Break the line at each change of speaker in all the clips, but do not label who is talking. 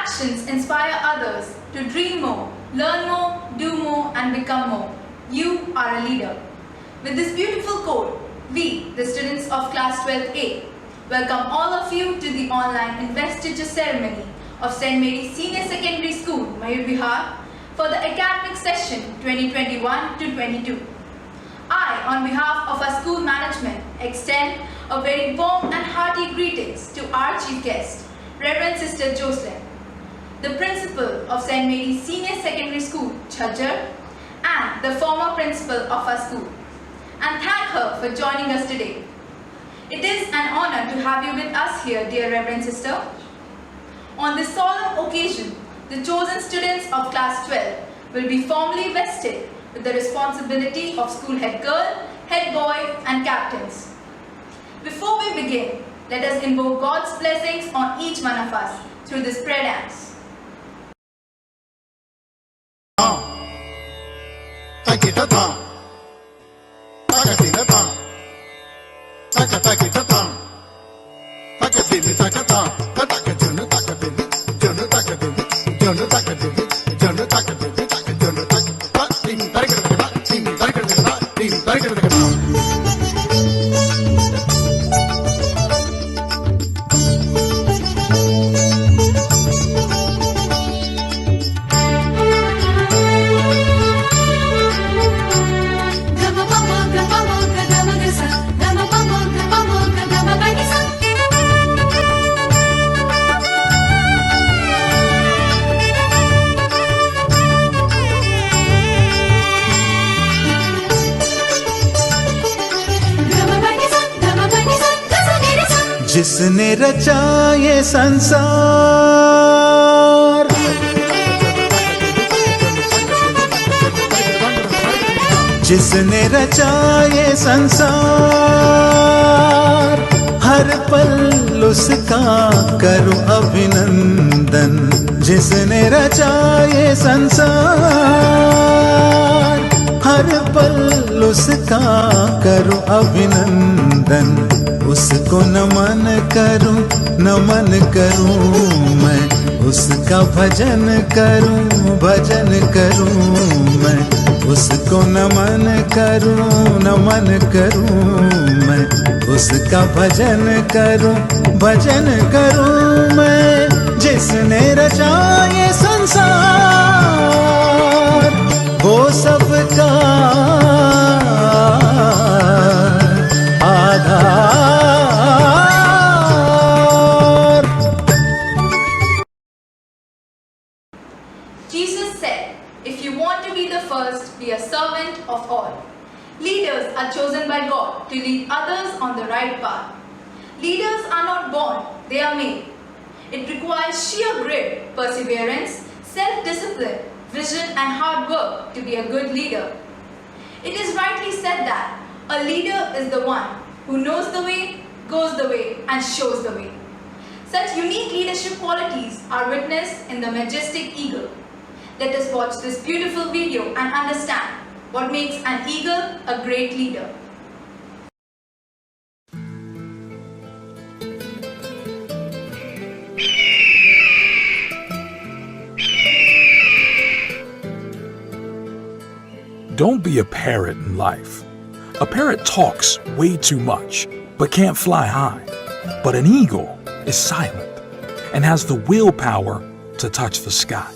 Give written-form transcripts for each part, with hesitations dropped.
actions inspire others to dream more, learn more, do more, and become more. You are a leader. With this beautiful quote, we, the students of Class 12A, welcome all of you to the online investiture ceremony of St. Mary Senior Secondary School, Mayur Bihar, for the academic session 2021-22. I, on behalf of our school management, extend a very warm and hearty greetings to our chief guest, Reverend Sister Jocelyn, the principal of St. Mary's Senior Secondary School, Chhajjar, and the former principal of our school, and thank her for joining us today. It is an honor to have you with us here, dear Reverend Sister. On this solemn occasion, the chosen students of Class 12 will be formally vested with the responsibility of school head girl, head boy, and captains. Before we begin, let us invoke God's blessings on each one of us through this prayer dance.
जिसने रचा ये संसार, जिसने रचा ये संसार, हर पल उसका करो अभिनंदन। जिसने रचा ये संसार, हर पल उसका करो अभिनंदन। उसको नमन करूं मैं, उसका भजन करूं मैं। उसको नमन करूं मैं, उसका भजन करूं मैं। जिसने रचा ये संसार, वो सबका आधार।
Jesus said, if you want to be the first, be a servant of all. Leaders are chosen by God to lead others on the right path. Leaders are not born, they are made. It requires sheer grit, perseverance, self-discipline, vision and hard work to be a good leader. It is rightly said that a leader is the one who knows the way, goes the way, and shows the way. Such unique leadership qualities are witnessed in the majestic eagle. Let us watch this beautiful video and understand what makes an eagle a great leader.
Don't be a parrot in life. A parrot talks way too much, but can't fly high. But an eagle is silent and has the willpower to touch the sky.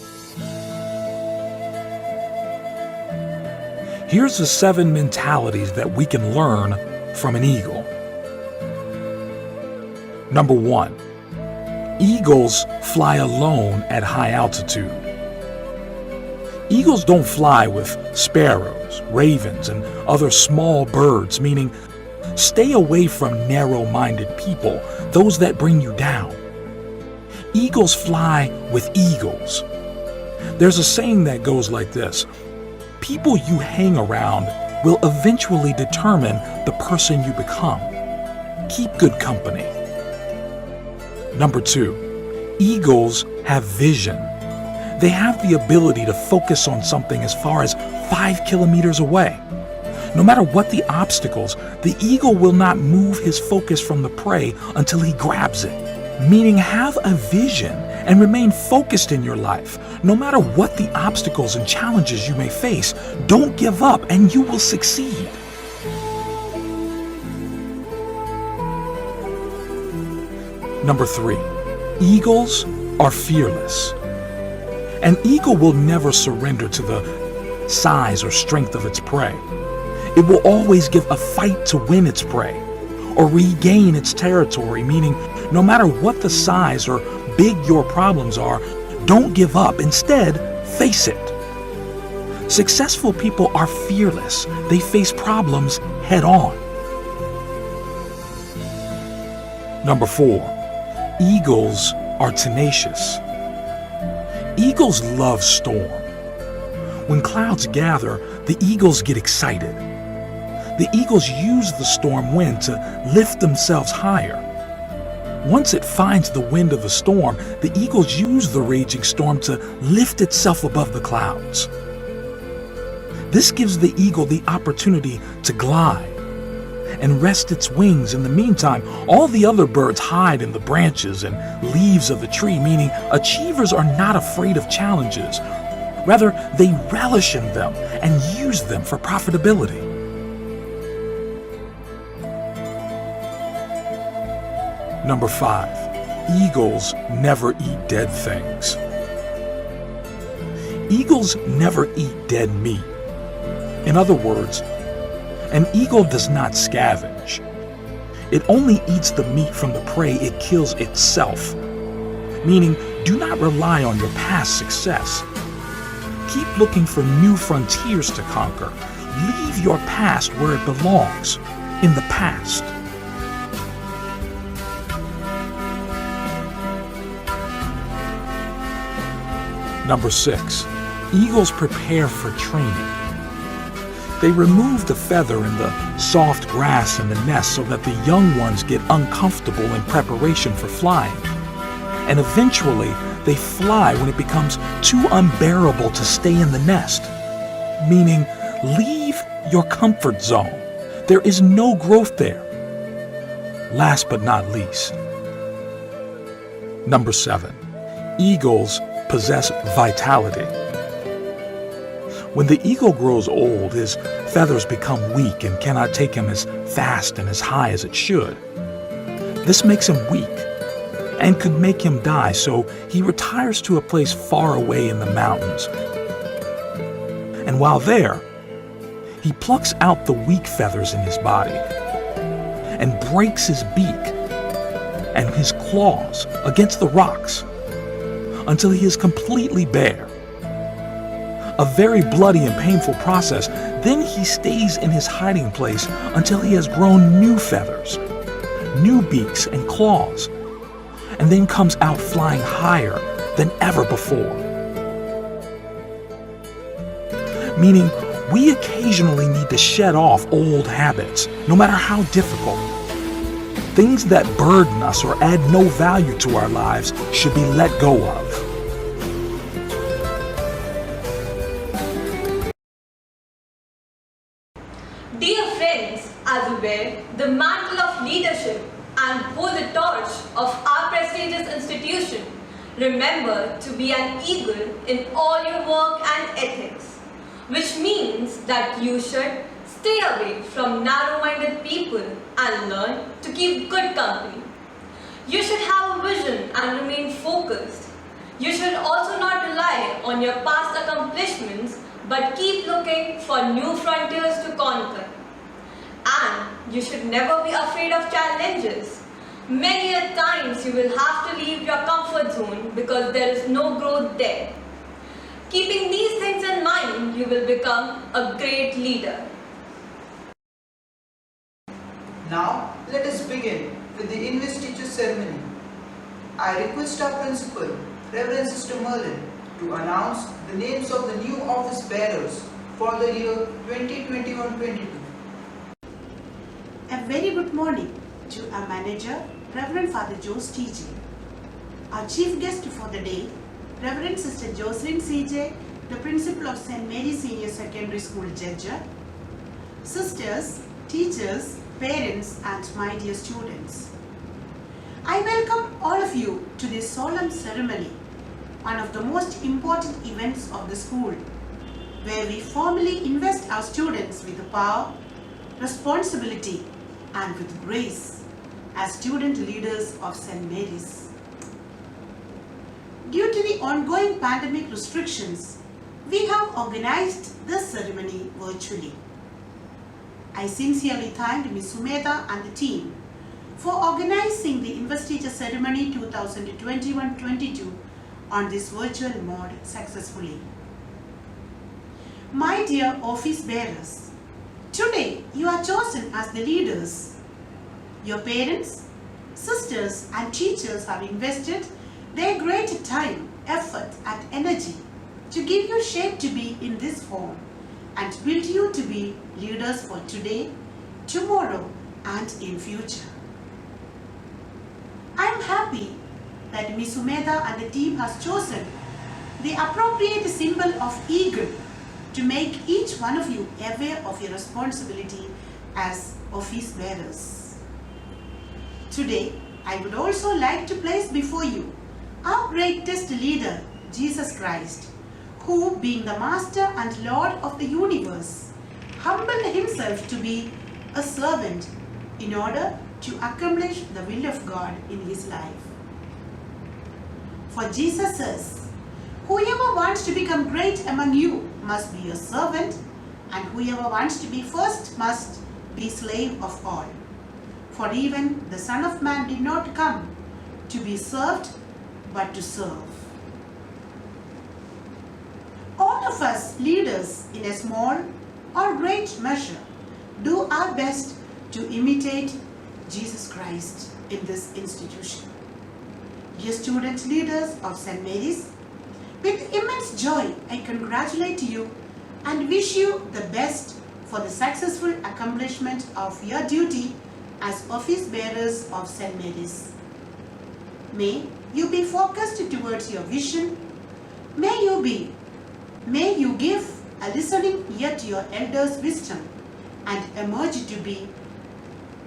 Here's the 7 mentalities that we can learn from an eagle. Number 1, eagles fly alone at high altitude. Eagles don't fly with sparrows, ravens, and other small birds, meaning stay away from narrow-minded people, those that bring you down. Eagles fly with eagles. There's a saying that goes like this: people you hang around will eventually determine the person you become. Keep good company. Number 2, eagles have vision. They have the ability to focus on something as far as 5 kilometers away. No matter what the obstacles, the eagle will not move his focus from the prey until he grabs it. Meaning have a vision and remain focused in your life. No matter what the obstacles and challenges you may face, don't give up and you will succeed. Number 3, eagles are fearless. An eagle will never surrender to the size or strength of its prey. It will always give a fight to win its prey or regain its territory, meaning no matter what the size or big your problems are, don't give up. Instead, face it. Successful people are fearless. They face problems head on. Number 4, eagles are tenacious. Eagles love storm. When clouds gather, the eagles get excited. The eagles use the storm wind to lift themselves higher. Once it finds the wind of the storm, the eagles use the raging storm to lift itself above the clouds. This gives the eagle the opportunity to glide and rest its wings. In the meantime, all the other birds hide in the branches and leaves of the tree, meaning achievers are not afraid of challenges. Rather, they relish in them and use them for profitability. Number 5, eagles never eat dead things. Eagles never eat dead meat. In other words, an eagle does not scavenge. It only eats the meat from the prey it kills itself. Meaning, do not rely on your past success. Keep looking for new frontiers to conquer. Leave your past where it belongs, in the past. Number 6, eagles prepare for training. They remove the feather in the soft grass in the nest so that the young ones get uncomfortable in preparation for flying. And eventually, they fly when it becomes too unbearable to stay in the nest. Meaning, leave your comfort zone. There is no growth there. Last but not least, number 7, eagles possess vitality. When the eagle grows old, his feathers become weak and cannot take him as fast and as high as it should. This makes him weak and could make him die, so he retires to a place far away in the mountains. And while there, he plucks out the weak feathers in his body and breaks his beak and his claws against the rocks until he is completely bare. A very bloody and painful process. Then he stays in his hiding place until he has grown new feathers, new beaks and claws, and then comes out flying higher than ever before. Meaning, we occasionally need to shed off old habits, no matter how difficult. Things that burden us or add no value to our lives should be let go of.
Dear friends, as you wear the mantle of leadership and hold the torch of our prestigious institution, remember to be an eagle in all your work and ethics, which means that you should stay away from narrow-minded people and learn to keep good company. You should have a vision and remain focused. You should also not rely on your past accomplishments but keep looking for new frontiers to conquer. And you should never be afraid of challenges. Many a times you will have to leave your comfort zone because there is no growth there. Keeping these things in mind, you will become a great leader.
Now, let us begin with the Investiture ceremony. I request our principal, Reverend Sister Merlin, to announce the names of the new office bearers for the year 2021-22.
A very good morning to our manager, Reverend Father Jose TJ. Our chief guest for the day, Reverend Sister Jocelyn CJ, the principal of St.Mary Senior Secondary School, Jeddah. Sisters, teachers, parents and my dear students. I welcome all of you to this solemn ceremony, one of the most important events of the school, where we formally invest our students with the power, responsibility, and with grace as student leaders of St. Mary's. Due to the ongoing pandemic restrictions, we have organized this ceremony virtually. I sincerely thank Ms. Sumedha and the team for organizing the Investiture Ceremony 2021-22 on this virtual mode successfully. My dear office bearers, today you are chosen as the leaders. Your parents, sisters and teachers have invested their great time, effort and energy to give you shape to be in this form and build you to be leaders for today, tomorrow and in future. I am happy that Ms. Sumedha and the team has chosen the appropriate symbol of eagle to make each one of you aware of your responsibility as office bearers. Today, I would also like to place before you our greatest leader, Jesus Christ, who, being the Master and Lord of the universe, humbled himself to be a servant in order to accomplish the will of God in his life. For Jesus says, "Whoever wants to become great among you must be a servant, and whoever wants to be first must be slave of all. For even the Son of Man did not come to be served, but to serve." All of us leaders, in a small or great measure, do our best to imitate Jesus Christ in this institution. Dear student leaders of St. Mary's, with immense joy I congratulate you and wish you the best for the successful accomplishment of your duty as office bearers of St. Mary's. May you be focused towards your vision. May you give a listening ear to your elders' wisdom and emerge to be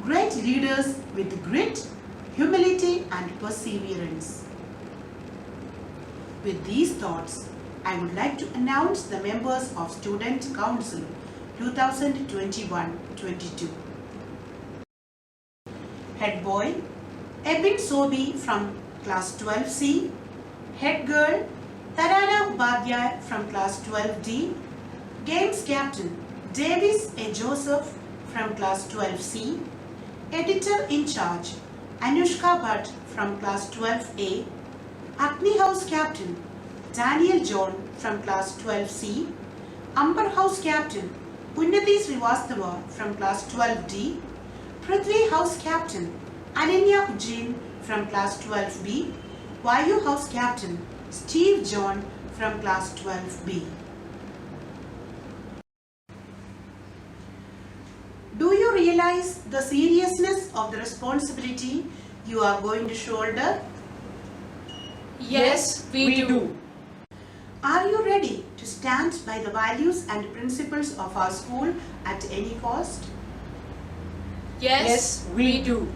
great leaders with grit, humility and perseverance. With these thoughts, I would like to announce the members of Student Council 2021-22. Head boy, Ebin Sobi from class 12C. Head girl, Tarana Upadhyay from class 12D. Games captain, Davis A. Joseph from class 12C. Editor in charge, Anushka Bhatt from class 12A. Agni House captain, Daniel John from class 12C. Amber House captain, Unnati Srivastava from class 12D. Prithvi House captain, Ananya Ujjain from class 12B. Vayu House captain, Steve John from class 12B. Do you realize the seriousness of the responsibility you are going to shoulder?
Yes, we do.
Are you ready to stand by the values and principles of our school at any cost?
Yes, we do.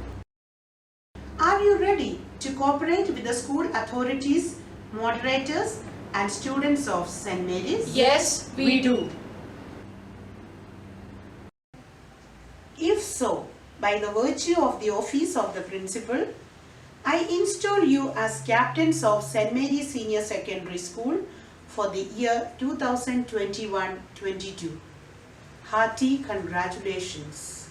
Are you ready to cooperate with the school authorities, moderators and students of St. Mary's?
Yes, we do.
If so, by the virtue of the office of the principal, I install you as captains of St. Mary Senior Secondary School for the year 2021-22. Hearty congratulations.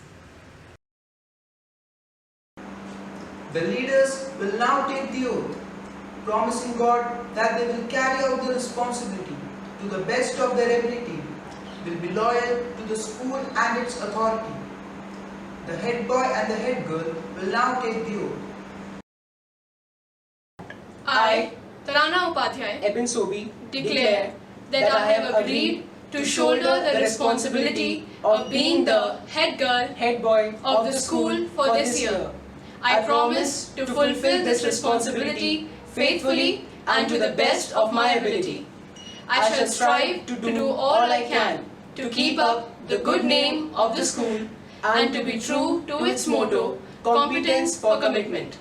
The leaders will now take the oath, promising God that they will carry out the responsibility to the best of their ability, will be loyal to the school and its authority. The head boy and the head girl will now take the oath.
I, Tarana Upadhyay,
Ebin Sobi,
declare that I have agreed to shoulder the responsibility of being the head girl
head boy
of the school for this year. I promise to fulfill this responsibility faithfully and to the best of my ability. I shall strive to do all I can to keep up the good name of the school and to be true to its motto, competence for commitment.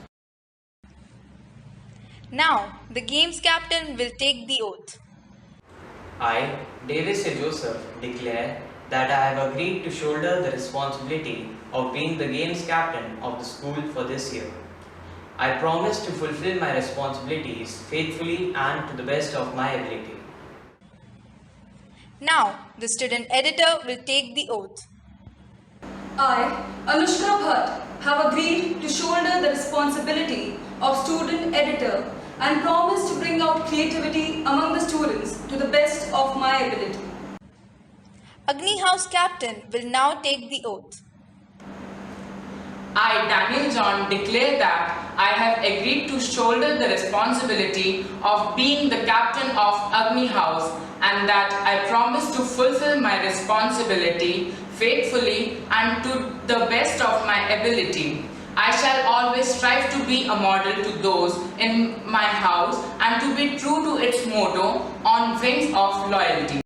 Now, the game's captain will take the oath.
I, Davis A. Joseph, declare that I have agreed to shoulder the responsibility of being the games captain of the school for this year. I promise to fulfill my responsibilities faithfully and to the best of my ability.
Now, the student editor will take the oath.
I, Anushka Bhatt, have agreed to shoulder the responsibility of student editor and promise to bring out creativity among the students to the best of my ability.
Agni House captain will now take the oath.
I, Daniel John, declare that I have agreed to shoulder the responsibility of being the captain of Agni House and that I promise to fulfill my responsibility faithfully and to the best of my ability. I shall always strive to be a model to those in my house and to be true to its motto, on wings of loyalty.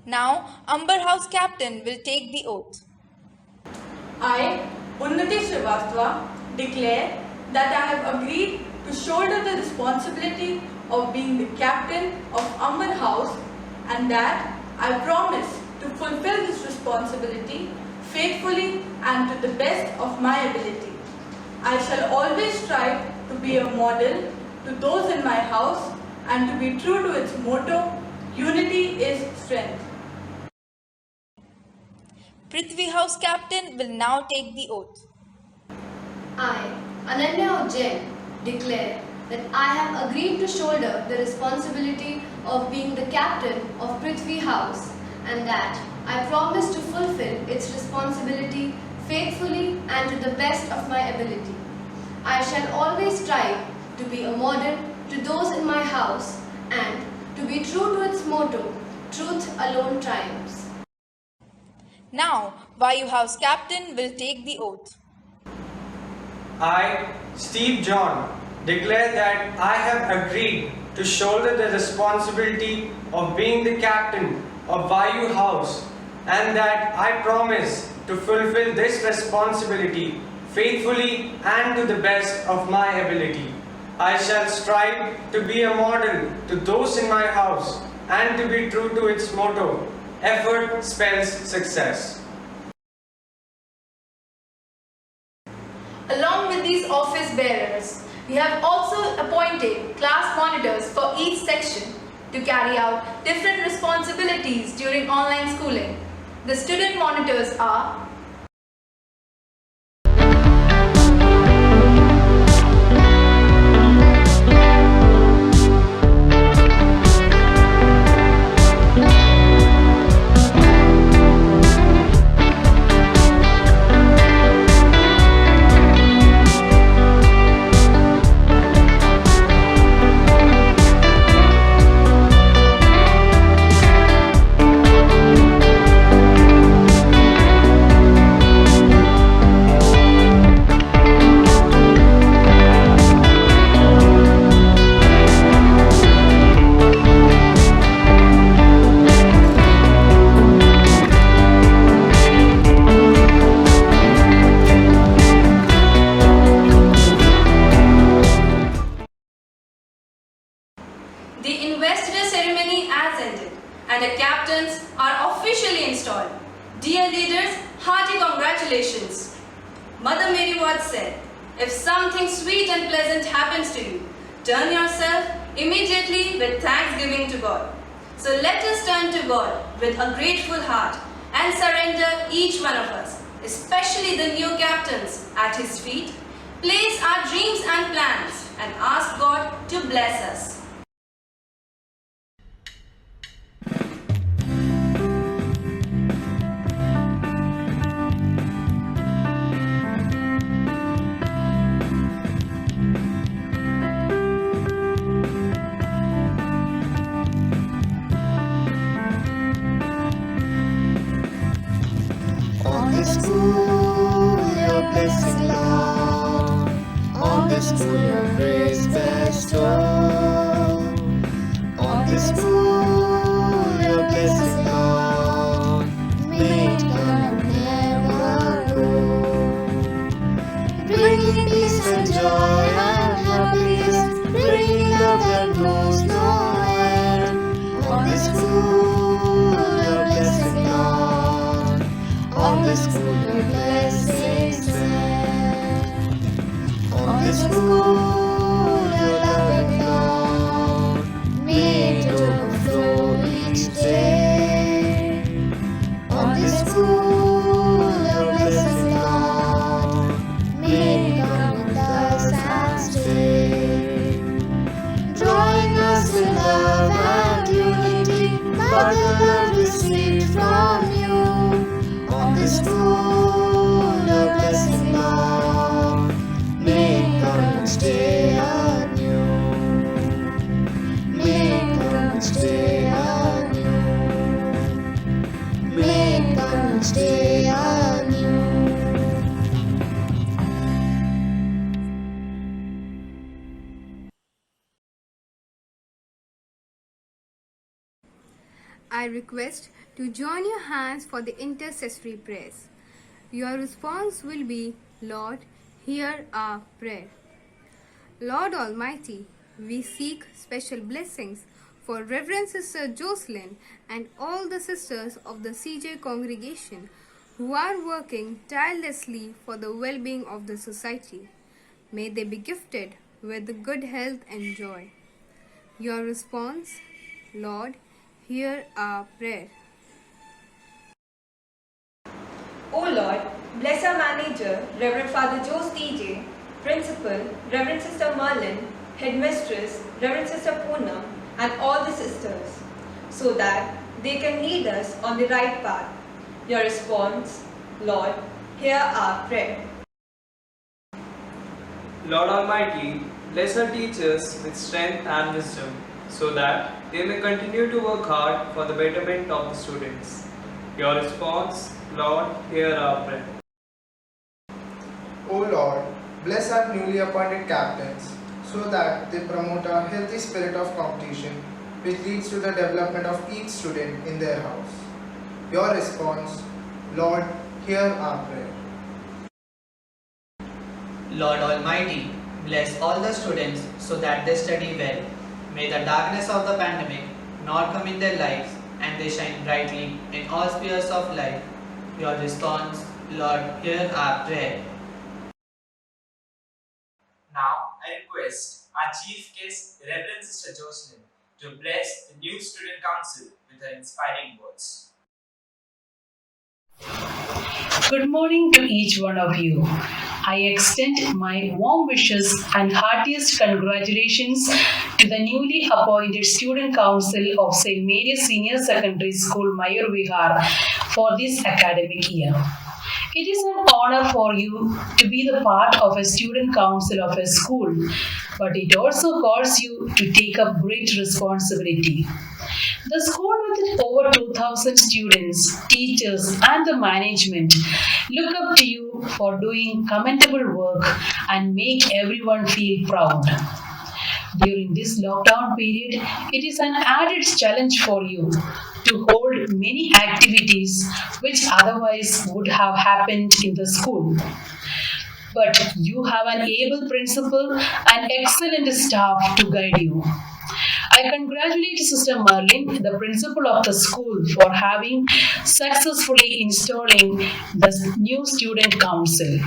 Now, Amber House captain will take the oath.
I, Unnati Srivastava, declare that I have agreed to shoulder the responsibility of being the captain of Amber House and that I promise to fulfill this responsibility faithfully and to the best of my ability. I shall always strive to be a model to those in my house and to be true to its motto, unity is strength.
Prithvi House captain will now take the oath.
I, Ananya Jain, declare that I have agreed to shoulder the responsibility of being the captain of Prithvi House and that I promise to fulfill its responsibility faithfully and to the best of my ability. I shall always strive to be a model to those in my house and to be true to its motto, truth alone triumphs.
Now, Vayu House captain will take the oath.
I, Steve John, declare that I have agreed to shoulder the responsibility of being the captain of Vayu House and that I promise to fulfill this responsibility faithfully and to the best of my ability. I shall strive to be a model to those in my house and to be true to its motto, effort spells success.
Along with these office bearers, we have also appointed class monitors for each section to carry out different responsibilities during online schooling. The student monitors are the investiture ceremony has ended and the captains are officially installed. Dear leaders, hearty congratulations. Mother Mary once said, if something sweet and pleasant happens to you, turn yourself immediately with thanksgiving to God. So let us turn to God with a grateful heart and surrender each one of us, especially the new captains, at His feet, place our dreams and plans and ask God to bless us.
On the school, your blessing, Lord. On the school, your grace bestow. On the school, your blessing, Lord. May it come never go. Bringing peace and joy and happiness but the love received from you. On this school, your blessing, Lord, may it come and stay anew. May it come and stay anew. May it come and stay anew.
I request to join your hands for the intercessory prayers. Your response will be, Lord, hear our prayer. Lord Almighty, we seek special blessings for Reverend Sister Jocelyn and all the sisters of the CJ congregation who are working tirelessly for the well-being of the society. May they be gifted with good health and joy. Your response, Lord, hear our prayer.
O Lord, bless our manager, Reverend Father Jose TJ, Principal, Reverend Sister Merlin, Headmistress, Reverend Sister Poonam, and all the sisters, so that they can lead us on the right path. Your response, Lord, hear our prayer.
Lord Almighty, bless our teachers with strength and wisdom, so that they may continue to work hard for the betterment of the students. Your response, Lord, hear our prayer.
O Lord, bless our newly appointed captains, so that they promote a healthy spirit of competition, which leads to the development of each student in their house. Your response, Lord, hear our prayer.
Lord Almighty, bless all the students so that they study well. May the darkness of the pandemic not come in their lives and they shine brightly in all spheres of life. Your response, Lord, hear our prayer.
Now I request our chief guest, Reverend Sister Jocelyn, to bless the new student council with her inspiring words.
Good morning to each one of you. I extend my warm wishes and heartiest congratulations to the newly appointed Student Council of St. Mary Senior Secondary School, Mayur Vihar, for this academic year. It is an honor for you to be the part of a student council of a school, but it also calls you to take up great responsibility. The school with over 2,000 students, teachers and the management look up to you for doing commendable work and make everyone feel proud. During this lockdown period, it is an added challenge for you to hold many activities which otherwise would have happened in the school. But you have an able principal and excellent staff to guide you. I congratulate Sister Merlin, the principal of the school, for having successfully installing the new student council.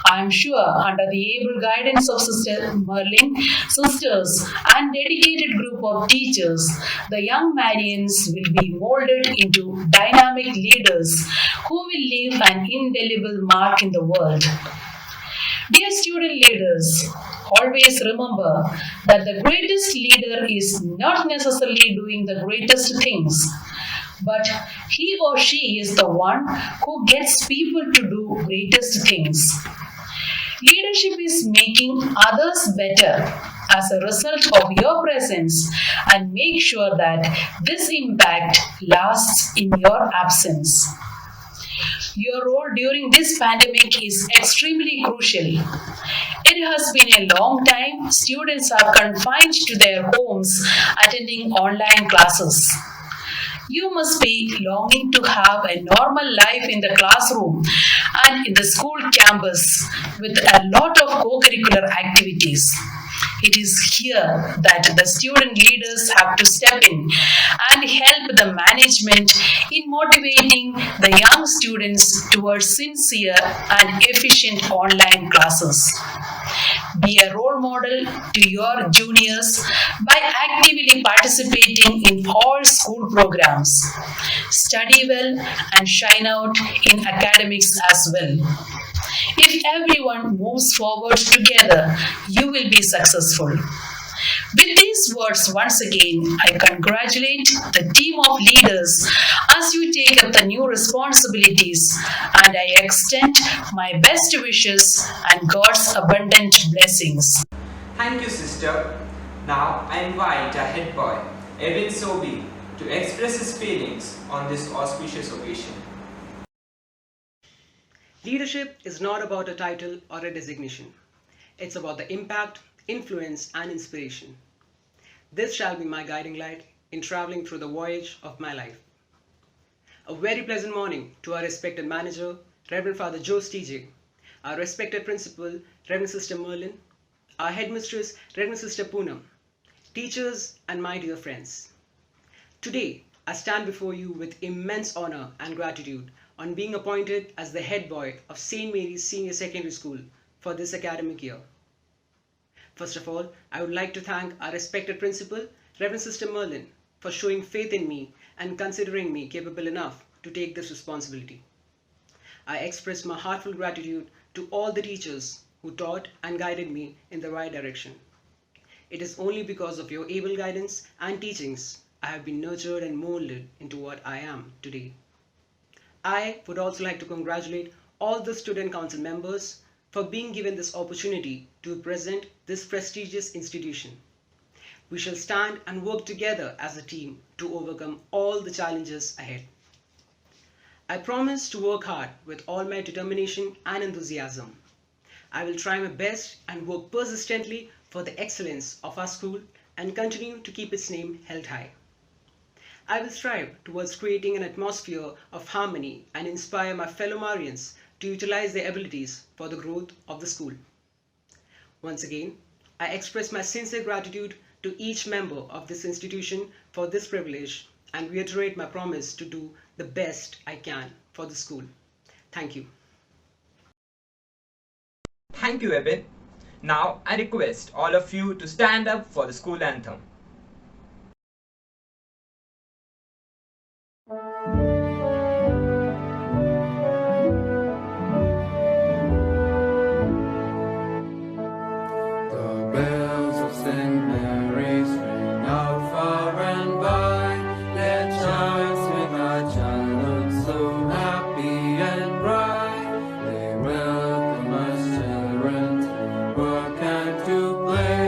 I am sure under the able guidance of Sister Merlin, sisters and dedicated group of teachers, the young Marians will be molded into dynamic leaders who will leave an indelible mark in the world. Dear student leaders, always remember that the greatest leader is not necessarily doing the greatest things, but he or she is the one who gets people to do greatest things. Leadership is making others better as a result of your presence, and make sure that this impact lasts in your absence. Your role during this pandemic is extremely crucial. It has been a long time students are confined to their homes attending online classes. You must be longing to have a normal life in the classroom and in the school campus with a lot of co-curricular activities. It is here that the student leaders have to step in and help the management in motivating the young students towards sincere and efficient online classes. Be a role model to your juniors by actively participating in all school programs. Study well and shine out in academics as well. If everyone moves forward together, you will be successful. With these words, once again, I congratulate the team of leaders as you take up the new responsibilities, and I extend my best wishes and God's abundant blessings.
Thank you, sister. Now I invite our head boy, Evan Sobi, to express his feelings on this auspicious occasion.
Leadership is not about a title or a designation. It's about the impact, influence, and inspiration. This shall be my guiding light in traveling through the voyage of my life. A very pleasant morning to our respected manager, Reverend Father Jose TJ, our respected principal, Reverend Sister Merlin, our headmistress, Reverend Sister Poonam, teachers, and my dear friends. Today, I stand before you with immense honor and gratitude on being appointed as the head boy of St. Mary's Senior Secondary School for this academic year. First of all, I would like to thank our respected principal, Reverend Sister Merlin, for showing faith in me and considering me capable enough to take this responsibility. I express my heartfelt gratitude to all the teachers who taught and guided me in the right direction. It is only because of your able guidance and teachings I have been nurtured and molded into what I am today. I would also like to congratulate all the student council members for being given this opportunity to represent this prestigious institution. We shall stand and work together as a team to overcome all the challenges ahead. I promise to work hard with all my determination and enthusiasm. I will try my best and work persistently for the excellence of our school and continue to keep its name held high. I will strive towards creating an atmosphere of harmony and inspire my fellow Marians to utilize their abilities for the growth of the school. Once again, I express my sincere gratitude to each member of this institution for this privilege and reiterate my promise to do the best I can for the school. Thank you.
Thank you, Evan. Now I request all of you to stand up for the school anthem.
The bells of St. Mary's ring out far and wide, their chimes make our childhood so happy and bright. They welcome us children to work and to play.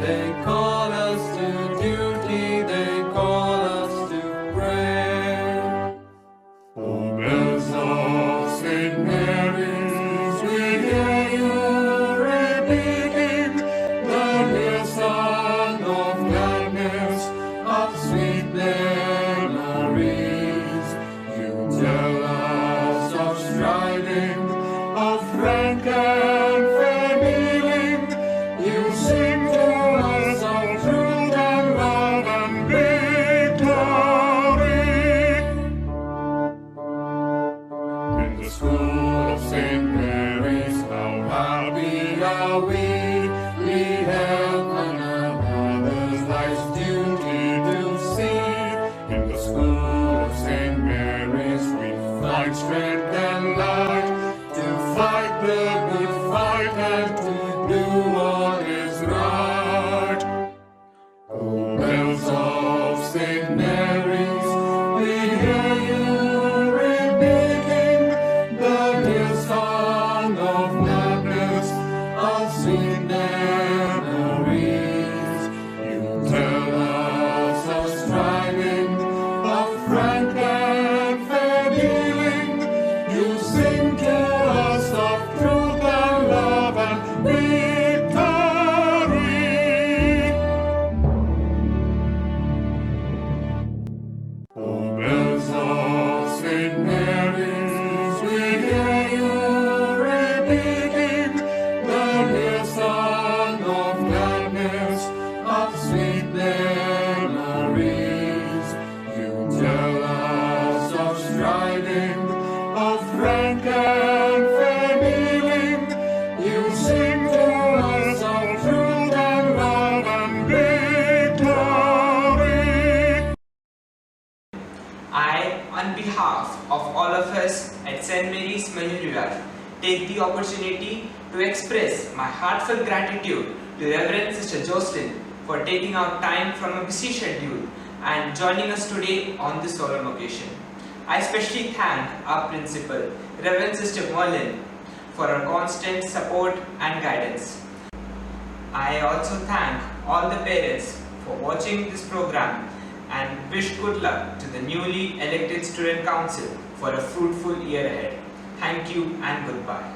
They call us to duty, they call us to pray. Oh, bells of St. Mary's, we hear you ringing, the dear song of gladness, of sweet memories. You tell us of striving, of rank and fair dealing. You sing to us of truth and love and victory. In the school of St. Mary's, how happy are we! We help one another's life's duty to see. In the school of St. Mary's, we find strength and light to fight the good fight and to do what is right. Oh, bells of St. Mary's, we hear you ringing, the dear song of gladness, of sweet memories. You tell us of striving, of frank and fair dealing. You sing to us of truth and love and victory. Oh, bells of St. Mary's, we hear you ringing, the dear song of gladness, of sweet memories. You tell us of striving, of frank and fair dealing. You sing to us of truth and love and victory.
I, on behalf of all of us at St. Mary's Memorial, take the opportunity to express my heartfelt gratitude to Reverend Sister Jocelyn for taking out time from a busy schedule and joining us today on this solemn occasion. I especially thank our principal, Reverend Sister Merlin, for her constant support and guidance. I also thank all the parents for watching this program and wish good luck to the newly elected Student Council for a fruitful year ahead. Thank you and goodbye.